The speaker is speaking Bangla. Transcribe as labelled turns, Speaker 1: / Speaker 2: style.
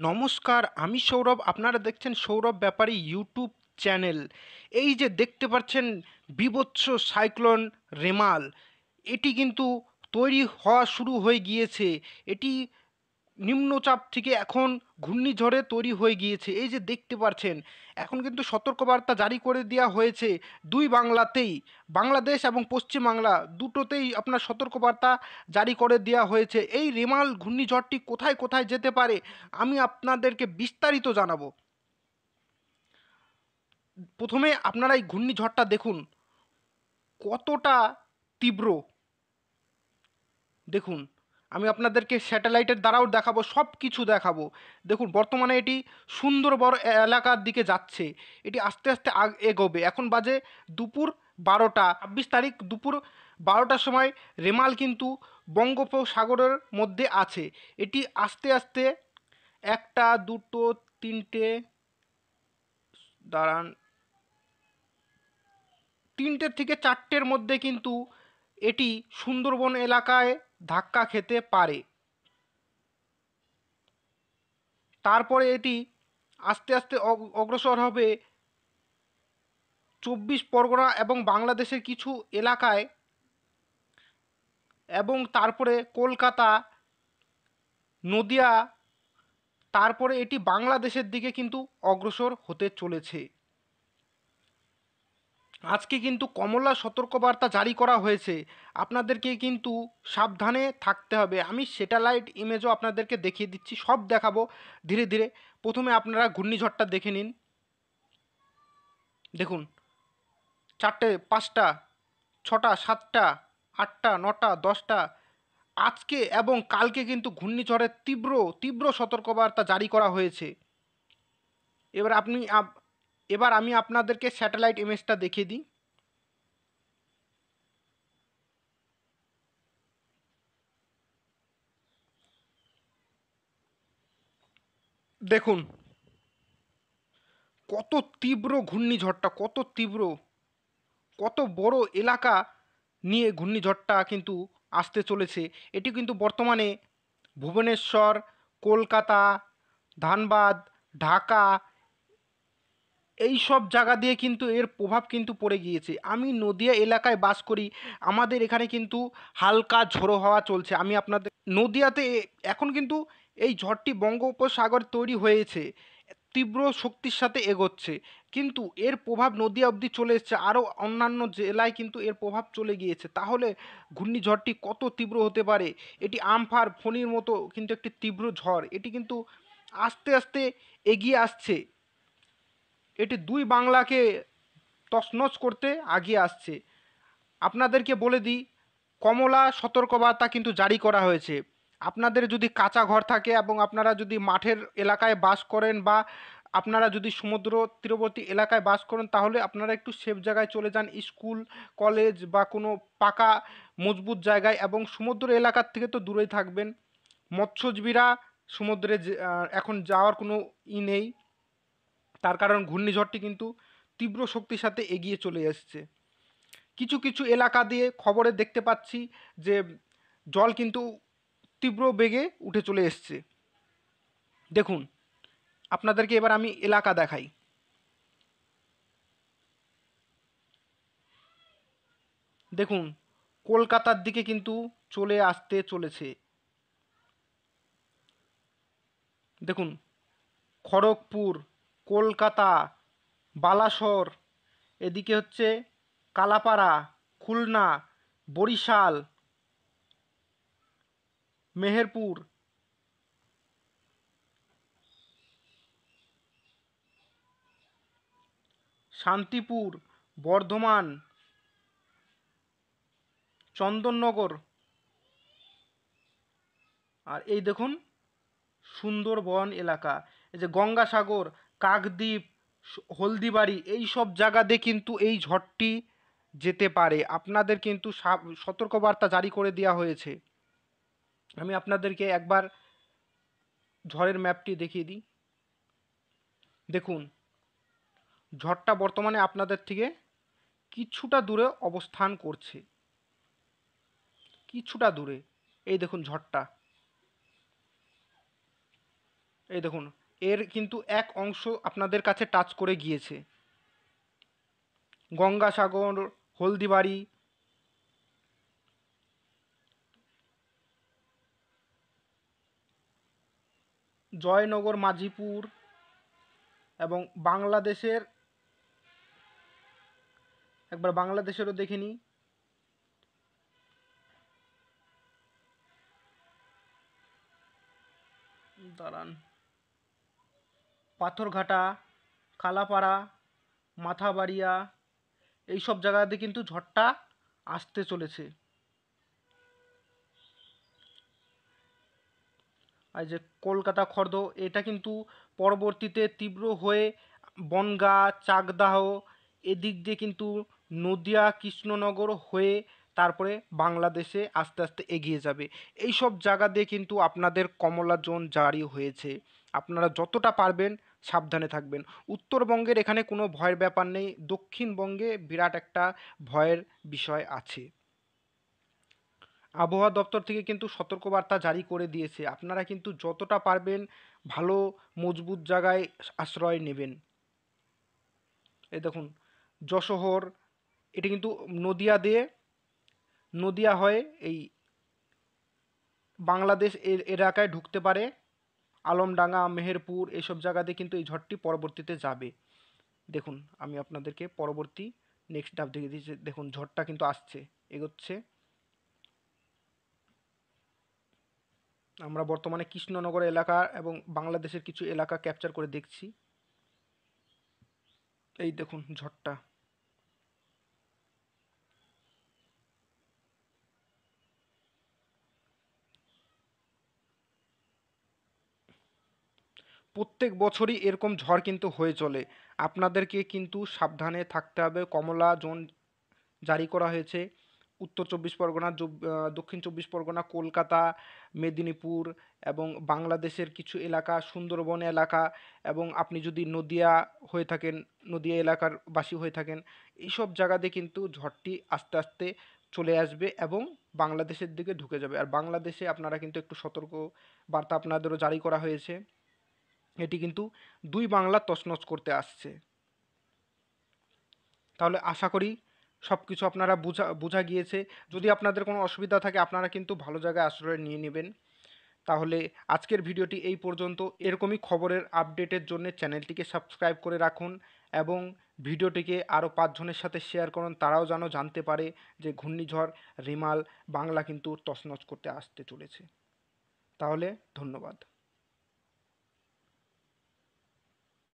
Speaker 1: নমস্কার, আমি সৌরভ। আপনারা দেখছেন সৌরভ ব্যাপারী ইউটিউব চ্যানেল। এই যে দেখতে পাচ্ছেন বীভৎস সাইক্লোন রেমাল, এটি কিন্তু তৈরি হওয়া শুরু হয়ে গিয়েছে। এটি নিম্নচাপ থেকে এখন ঘূর্ণিঝড়ে তৈরি হয়ে গিয়েছে। এই যে দেখতে পাচ্ছেন, এখন কিন্তু সতর্কবার্তা জারি করে দেওয়া হয়েছে দুই বাংলাতেই, বাংলাদেশ এবং পশ্চিম বাংলা দুটোতেই আপনার সতর্কবার্তা জারি করে দেওয়া হয়েছে। এই রেমাল ঘূর্ণিঝড়টি কোথায় কোথায় যেতে পারে আমি আপনাদেরকে বিস্তারিত জানাবো। প্রথমে আপনারা এই ঘূর্ণিঝড়টা দেখুন কতটা তীব্র। দেখুন, আমি আপনাদেরকে স্যাটেলাইটের দ্বারাও দেখাবো, সব কিছু দেখাবো। দেখুন, বর্তমানে এটি সুন্দরবন এলাকার দিকে যাচ্ছে। এটি আস্তে আস্তে এগোবে। এখন বাজে দুপুর 12টা, 26 তারিখ দুপুর 12টার সময় রেমাল কিন্তু বঙ্গোপসাগরের মধ্যে আছে। এটি আস্তে আস্তে একটা, দুটো, তিনটে, দাঁড়ান, 3টে থেকে 4টের মধ্যে কিন্তু এটি সুন্দরবন এলাকায় ধাক্কা খেতে পারে। তারপরে এটি আস্তে আস্তে অগ্রসর হবে 24 পরগনা এবং বাংলাদেশের কিছু এলাকায়, এবং তারপরে কলকাতা, নদিয়া, তারপরে এটি বাংলাদেশের দিকে কিন্তু অগ্রসর হতে চলেছে। আজকে কিন্তু কমলা সতর্কবার্তা জারি করা হয়েছে। আপনাদেরকে কিন্তু সাবধানে থাকতে হবে। আমি স্যাটেলাইট ইমেজও আপনাদেরকে দেখিয়ে দিচ্ছি, সব দেখাবো ধীরে ধীরে। প্রথমে আপনারা ঘূর্ণিঝড়টা দেখে নিন। দেখুন, 4টে, 5টা, 6টা, 7টা, 8টা, 9টা, 10টা। আজকে এবং কালকে কিন্তু ঘূর্ণিঝড়ের তীব্র তীব্র সতর্কবার্তা জারি করা হয়েছে। এবার এবার আমি আপনাদেরকে স্যাটেলাইট ইমেজটা দেখিয়ে দিই। দেখুন কত তীব্র ঘূর্ণিঝড়টা, কত তীব্র, কত বড় এলাকা নিয়ে ঘূর্ণিঝড়টা কিন্তু আসতে চলেছে। এটি কিন্তু বর্তমানে ভুবনেশ্বর, কলকাতা, ধানবাদ, ঢাকা, এই সব জায়গা দিয়ে কিন্তু এর প্রভাব কিন্তু পড়ে গিয়েছে। আমি নদিয়া এলাকায় বাস করি। আমাদের এখানে কিন্তু হালকা ঝোড়ো হাওয়া চলছে। আমি আপনাদের নদিয়াতে এখন কিন্তু এই ঝড়টি বঙ্গোপসাগর তৈরি হয়েছে, তীব্র শক্তির সাথে এগোচ্ছে। কিন্তু এর প্রভাব নদিয়া অবধি চলে এসছে, আরও অন্যান্য জেলায় কিন্তু এর প্রভাব চলে গিয়েছে। তাহলে ঘূর্ণিঝড়টি কত তীব্র হতে পারে। এটি আমফার ফণির মতো কিন্তু একটি তীব্র ঝড়। এটি কিন্তু আস্তে আস্তে এগিয়ে আসছে। এটি দুই বাংলাকে তছনছ করতে এগিয়ে আসছে। আপনাদেরকে বলে দিই, কমলা সতর্কবার্তা কিন্তু জারি করা হয়েছে। আপনাদের যদি কাঁচা ঘর থাকে এবং আপনারা যদি মাঠের এলাকায় বাস করেন, বা আপনারা যদি সমুদ্র তীরবর্তী এলাকায় বাস করেন, তাহলে আপনারা একটু সেফ জায়গায় চলে যান, স্কুল, কলেজ বা কোনো পাকা মজবুত জায়গায়, এবং সমুদ্র এলাকার থেকে তো দূরেই থাকবেন। মৎস্যজীবীরা সমুদ্রে এখন যাওয়ার কোনো নেই, তার কারণ ঘূর্ণিঝড়টি কিন্তু তীব্র শক্তির সাথে এগিয়ে চলে এসছে। কিছু কিছু এলাকা দিয়ে খবরে দেখতে পাচ্ছি যে জল কিন্তু তীব্র বেগে উঠে চলে এসছে। দেখুন, আপনাদেরকে এবার আমি এলাকা দেখাই। দেখুন, কলকাতার দিকে কিন্তু চলে আসতে চলেছে। দেখুন, খড়গপুর, কলকাতা, বালাসোর, এদিকে হচ্ছে কালাপাড়া, খুলনা, বরিশাল, মেহেরপুর, শান্তিপুর, বর্ধমান, চন্দননগর, আর এই দেখুন সুন্দরবন এলাকা। এই যে গঙ্গাসাগর, কাকদ্বীপ, হলদিবাড়ি, এই সব জায়গাতে কিন্তু এই ঝড়টি যেতে পারে। আপনাদের কিন্তু সতর্কবার্তা জারি করে দেওয়া হয়েছে। আমি আপনাদেরকে একবার ঝড়ের ম্যাপটি দেখিয়ে দিই। দেখুন, ঝড়টা বর্তমানে আপনাদের থেকে কিছুটা দূরে অবস্থান করছে, কিছুটা দূরে। এই দেখুন ঝড়টা, এই দেখুন, এর কিন্তু এক অংশ আপনাদের কাছে টাচ করে গিয়েছে। গঙ্গাসাগর, হলদিবাড়ি, জয়নগর, মাঝিপুর এবং বাংলাদেশের, একবার বাংলাদেশেরও দেখে নিই। দাঁড়ান, পাথরঘাটা, কালাপাড়া, মাথাবাড়িয়া, এইসব জায়গাতে কিন্তু ঝড়টা আসতে চলেছে। আর যে কলকাতা খর্দ, এটা কিন্তু পরবর্তীতে তীব্র হয়ে বনগাঁ, চাকদাহ এদিক দিয়ে কিন্তু নদিয়া, কৃষ্ণনগর হয়ে তারপরে বাংলাদেশে আস্তে আস্তে এগিয়ে যাবে। এই সব জায়গা দিয়ে কিন্তু আপনাদের কমলা জোন জারি হয়েছে। আপনারা যতটা পারবেন সাবধানে থাকবেন। উত্তরবঙ্গের এখানে কোনো ভয়ের ব্যাপার নেই, দক্ষিণবঙ্গে বিরাট একটা ভয়ের বিষয় আছে। আবহাওয়া দপ্তর থেকে কিন্তু সতর্কবার্তা জারি করে দিয়েছে, আপনারা কিন্তু যতটা পারবেন ভালো মজবুত জায়গায় আশ্রয় নেবেন। এই দেখুন, যশোহর, এটা কিন্তু নদিয়া দিয়ে, নদিয়া হয়ে এই বাংলাদেশ এলাকায় ঢুকতে পারে। আলমডাঙ্গা, মেহেরপুর এইসব জায়গাতে কিন্তু এই ঝড়টি পরবর্তীতে যাবে। দেখুন, আমি আপনাদেরকে পরবর্তী নেক্সট ডাব দেখে দিচ্ছি। দেখুন, ঝড়টা কিন্তু আসছে, এগোচ্ছে। আমরা বর্তমানে কৃষ্ণনগর এলাকা এবং বাংলাদেশের কিছু এলাকা ক্যাপচার করে দেখছি। এই দেখুন ঝড়টা। প্রত্যেক বছরই এরকম ঝড় কিন্তু হয়ে চলে। আপনাদেরকে কিন্তু সাবধানে থাকতে হবে। কমলা জোন জারি করা হয়েছে উত্তর চব্বিশ পরগনা, দক্ষিণ চব্বিশ পরগনা, কলকাতা, মেদিনীপুর এবং বাংলাদেশের কিছু এলাকা, সুন্দরবন এলাকা, এবং আপনি যদি নদিয়া হয়ে থাকেন, নদিয়া এলাকার বাসী হয়ে থাকেন, এইসব জায়গাতে কিন্তু ঝড়টি আস্তে আস্তে চলে আসবে এবং বাংলাদেশের দিকে ঢুকে যাবে। আর বাংলাদেশে আপনারা কিন্তু একটু সতর্ক বার্তা আপনাদেরও জারি করা হয়েছে। এটি কিন্তু দুই বাংলা তছনছ করতে আসছে। তাহলে আশা করি সব কিছু আপনারা বোঝা গিয়েছে। যদি আপনাদের কোনো অসুবিধা থাকে আপনারা কিন্তু ভালো জায়গায় আশ্রয় নিয়ে নেবেন। তাহলে আজকের ভিডিওটি এই পর্যন্ত। এরকমই খবরের আপডেটের জন্য চ্যানেলটিকে সাবস্ক্রাইব করে রাখুন এবং ভিডিওটিকে আরও 5 জনের সাথে শেয়ার করুন, তারাও যেন জানতে পারে যে ঘূর্ণিঝড় রিমাল বাংলা কিন্তু তছনছ করতে আসতে চলেছে। তাহলে ধন্যবাদ।